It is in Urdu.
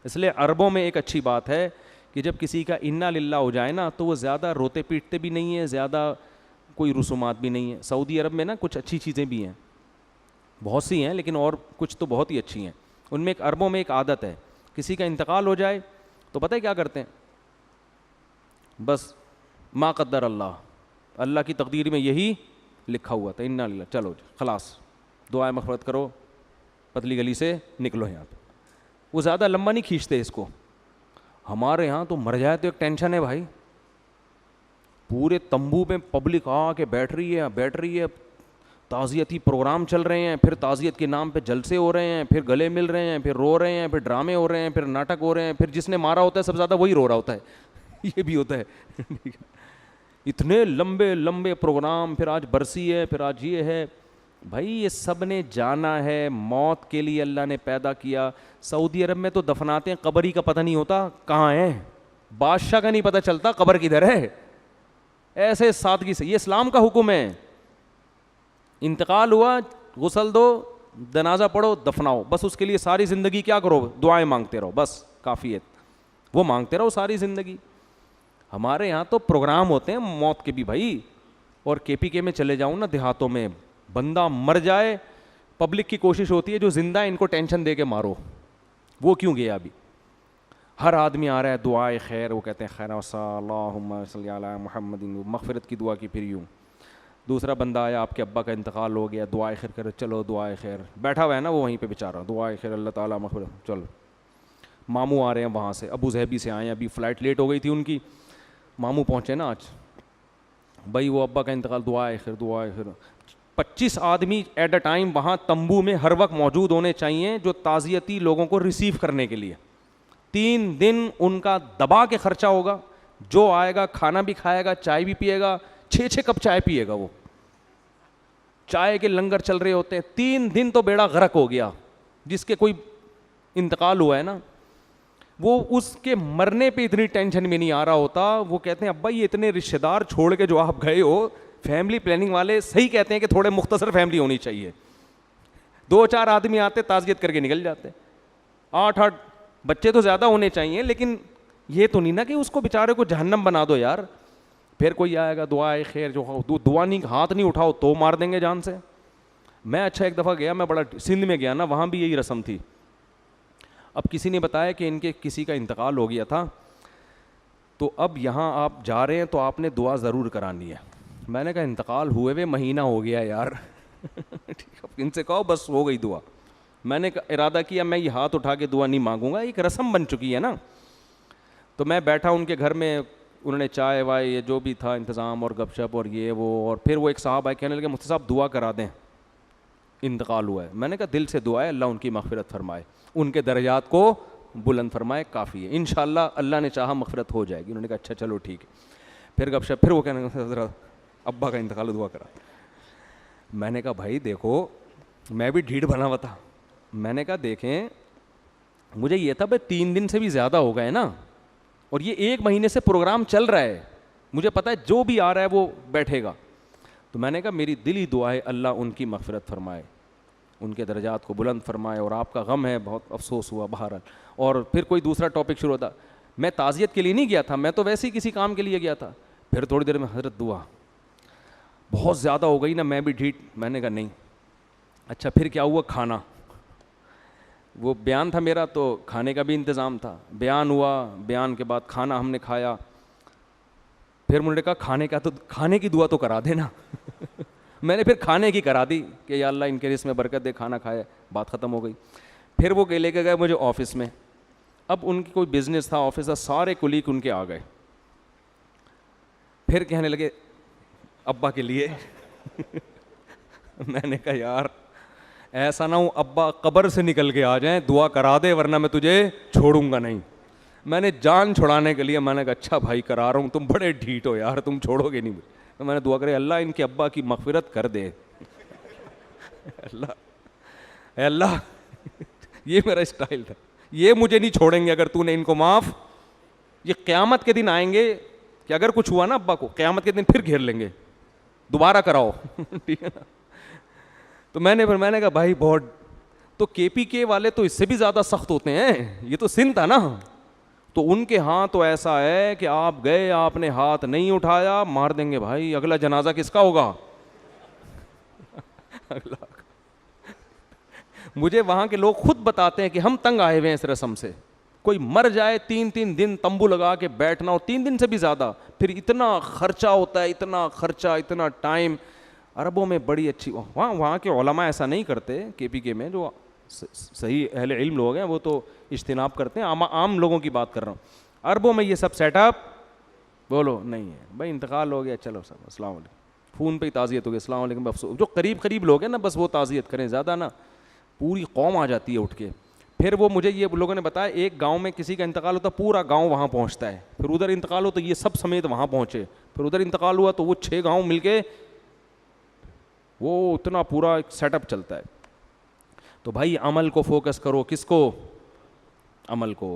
اس لیے عربوں میں ایک اچھی بات ہے کہ جب کسی کا انا للہ ہو جائے نا تو وہ زیادہ روتے پیٹتے بھی نہیں ہیں, زیادہ کوئی رسومات بھی نہیں ہیں. سعودی عرب میں نا کچھ اچھی چیزیں بھی ہیں, بہت سی ہیں, لیکن اور کچھ تو بہت ہی اچھی ہیں. ان میں ایک عربوں میں ایک عادت ہے, کسی کا انتقال ہو جائے تو پتہ ہے کیا کرتے ہیں, بس ما قدر اللہ, اللہ کی تقدیر میں یہی لکھا ہوا تھا انا للہ, چلو خلاص دعائیں مغفرت کرو, پتلی گلی سے نکلو یہاں پہ. وہ زیادہ لمبا نہیں کھینچتے اس کو. ہمارے یہاں تو مر جائے تو ایک ٹینشن ہے بھائی, پورے تمبو میں پبلک آ کے بیٹھ رہی ہے, تعزیتی پروگرام چل رہے ہیں, پھر تعزیت کے نام پہ جلسے ہو رہے ہیں, پھر گلے مل رہے ہیں, پھر رو رہے ہیں, پھر ڈرامے ہو رہے ہیں, پھر ناٹک ہو رہے ہیں, پھر جس نے مارا ہوتا ہے سب زیادہ وہی رو رہا ہوتا ہے. یہ بھی ہوتا ہے. اتنے لمبے لمبے پروگرام, پھر آج برسی ہے, پھر آج یہ ہے. بھائی یہ سب نے جانا ہے, موت کے لیے اللہ نے پیدا کیا. سعودی عرب میں تو دفناتے ہیں, قبر ہی کا پتہ نہیں ہوتا کہاں ہے, بادشاہ کا نہیں پتہ چلتا قبر کدھر ہے. ایسے سادگی سے, یہ اسلام کا حکم ہے. انتقال ہوا, غسل دو, جنازہ پڑھو, دفناؤ, بس اس کے لیے ساری زندگی کیا کرو, دعائیں مانگتے رہو, بس کافی ہے. وہ مانگتے رہو ساری زندگی. ہمارے یہاں تو پروگرام ہوتے ہیں موت کے بھی بھائی. اور کے پی کے میں چلے جاؤں نا دیہاتوں میں, بندہ مر جائے, پبلک کی کوشش ہوتی ہے جو زندہ ہے ان کو ٹینشن دے کے مارو, وہ کیوں گیا ابھی. ہر آدمی آ رہا ہے دعائے خیر, وہ کہتے ہیں خیر اللہم صلی علی محمد, مغفرت کی دعا کی, پھر یوں. دوسرا بندہ آیا, آپ کے ابا کا انتقال ہو گیا, دعائے خیر کرو, چلو دعائے خیر, بیٹھا ہوا ہے نا وہ وہیں پہ بیچارہ, دعائے خیر اللہ تعالیٰ مغفرت, چلو. ماموں آ رہے ہیں وہاں سے, ابو ظہبی سے آئے ہیں, ابھی فلائٹ لیٹ ہو گئی تھی ان کی, ماموں پہنچے نا آج, بھائی وہ ابا کا انتقال, دعائے خیر دعائے خیر. 25 آدمی ایٹ اے ٹائم وہاں تمبو میں ہر وقت موجود ہونے چاہیے جو تعزیتی لوگوں کو ریسیو کرنے کے لیے. 3 دن ان کا دبا کے خرچہ ہوگا, جو آئے گا کھانا بھی کھائے گا, چائے بھی پیے گا, 6 کپ چائے پیے گا, وہ چائے کے لنگر چل رہے ہوتے ہیں. 3 دن تو بیڑا غرق ہو گیا. جس کے کوئی انتقال ہوا ہے نا, وہ اس کے مرنے پہ اتنی ٹینشن میں نہیں آ رہا ہوتا. وہ کہتے ہیں ابا یہ اتنے رشتے دار چھوڑ کے جو آپ گئے ہو, فیملی پلاننگ والے صحیح کہتے ہیں کہ تھوڑے مختصر فیملی ہونی چاہیے. 2-4 آدمی آتے تعزیت کر کے نکل جاتے. 8 بچے تو زیادہ ہونے چاہیے, لیکن یہ تو نہیں نا کہ اس کو بیچارے کو جہنم بنا دو یار. پھر کوئی آئے گا دعائے خیر, جو دعا نہیں, ہاتھ نہیں اٹھاؤ تو مار دیں گے جان سے. میں اچھا ایک دفعہ گیا, میں بڑا سندھ میں گیا نا, وہاں بھی یہی رسم تھی. اب کسی نے بتایا کہ ان کے کسی کا انتقال ہو گیا تھا, تو اب یہاں آپ جا رہے ہیں تو آپ نے دعا ضرور کرانی ہے. میں نے کہا انتقال ہوئے ہوئے مہینہ ہو گیا یار, ان سے کہو بس ہو گئی دعا. میں نے ارادہ کیا میں یہ ہاتھ اٹھا کے دعا نہیں مانگوں گا, ایک رسم بن چکی ہے نا. تو میں بیٹھا ان کے گھر میں, انہوں نے چائے وائے یہ جو بھی تھا انتظام اور گپ شپ اور یہ وہ, اور پھر وہ ایک صاحب آئے کہنے لگے مفتی صاحب دعا کرا دیں, انتقال ہوا ہے. میں نے کہا دل سے دعا ہے, اللہ ان کی مغفرت فرمائے, ان کے درجات کو بلند فرمائے, کافی ہے, انشاءاللہ اللہ نے چاہا مغفرت ہو جائے گی. انہوں نے کہا اچھا چلو ٹھیک ہے. پھر گپ شپ, پھر وہ کہنے لگے ذرا ابا کا انتقال دعا کرا. میں نے کہا بھائی دیکھو, میں بھی ڈھیٹ بنا ہوا تھا. میں نے کہا دیکھیں مجھے یہ تھا بھائی 3 دن سے بھی زیادہ ہو گئے نا, اور یہ 1 مہینے سے پروگرام چل رہا ہے, مجھے پتہ ہے جو بھی آ رہا ہے وہ بیٹھے گا. تو میں نے کہا میری دلی دعا ہے اللہ ان کی مغفرت فرمائے, ان کے درجات کو بلند فرمائے, اور آپ کا غم ہے بہت افسوس ہوا بہرحال. اور پھر کوئی دوسرا ٹاپک شروع ہوتا. میں تعزیت کے لیے نہیں گیا تھا, میں تو ویسے ہی کسی کام کے لیے گیا تھا. پھر تھوڑی دیر میں حضرت دعا بہت زیادہ ہو گئی نا, میں بھی ڈھیٹ. میں نے کہا نہیں. اچھا پھر کیا ہوا, کھانا, وہ بیان تھا میرا تو کھانے کا بھی انتظام تھا. بیان ہوا, بیان کے بعد کھانا ہم نے کھایا. پھر انہوں نے کہا کھانے کی دعا تو کرا دینا. میں نے پھر کھانے کی کرا دی کہ یا اللہ ان کے رزق میں برکت دے, کھانا کھایا, بات ختم ہو گئی. پھر وہ لے کے گئے مجھے آفس میں. اب ان کی کوئی بزنس تھا, آفس تھا, سارے کلیگ ان کے آ گئے. پھر کہنے لگے ابا کے لیے. میں نے کہا یار ایسا نہ ہو ابا قبر سے نکل کے آ جائیں, دعا کرا دے ورنہ میں تجھے چھوڑوں گا نہیں. میں نے جان چھڑانے کے لیے میں نے کہا اچھا بھائی کرا رہا ہوں, تم بڑے ڈھیٹ ہو یار, تم چھوڑو گے نہیں. تو میں نے دعا کرے اللہ ان کے ابا کی مغفرت کر دے. اللہ اے اللہ, یہ میرا اسٹائل تھا, یہ مجھے نہیں چھوڑیں گے اگر تو نے ان کو معاف. یہ قیامت کے دن آئیں گے کہ اگر کچھ ہوا نا ابا کو, قیامت کے دن پھر گھیر لیں گے, دوبارہ کراؤ. ٹھیک ہے نا. تو میں نے کہا بھائی بہت تو کے پی کے والے تو اس سے بھی زیادہ سخت ہوتے ہیں, یہ تو سندھ تھا نا, تو ان کے ہاں تو ایسا ہے کہ آپ گئے, آپ نے ہاتھ نہیں اٹھایا, مار دیں گے بھائی, اگلا جنازہ کس کا ہوگا. مجھے وہاں کے لوگ خود بتاتے ہیں کہ ہم تنگ آئے ہوئے ہیں اس رسم سے. کوئی مر جائے 3 دن تمبو لگا کے بیٹھنا, اور 3 دن سے بھی زیادہ, پھر اتنا خرچہ ہوتا ہے, اتنا خرچہ, اتنا ٹائم. عربوں میں بڑی اچھی, وہاں کے علماء ایسا نہیں کرتے, کے پی کے میں جو صحیح اہل علم لوگ ہیں وہ تو اجتناب کرتے ہیں, عام لوگوں کی بات کر رہا ہوں. عربوں میں یہ سب سیٹ اپ بولو نہیں ہے بھائی, انتقال ہو گیا چلو سب السلام علیکم, فون پہ ہی تعزیت ہو گئی, السلام علیکم. افسوس جو قریب لوگ ہیں نا بس وہ تعزیت کریں, زیادہ نا پوری قوم آ جاتی ہے اٹھ کے. پھر وہ مجھے یہ لوگوں نے بتایا, ایک گاؤں میں کسی کا انتقال ہوتا ہے پورا گاؤں وہاں پہنچتا ہے, پھر ادھر انتقال ہو تو یہ سب سمیت وہاں پہنچے, پھر ادھر انتقال ہوا تو وہ 6 گاؤں مل کے, وہ اتنا پورا ایک سیٹ اپ چلتا ہے. تو بھائی عمل کو فوکس کرو, کس کو, عمل کو.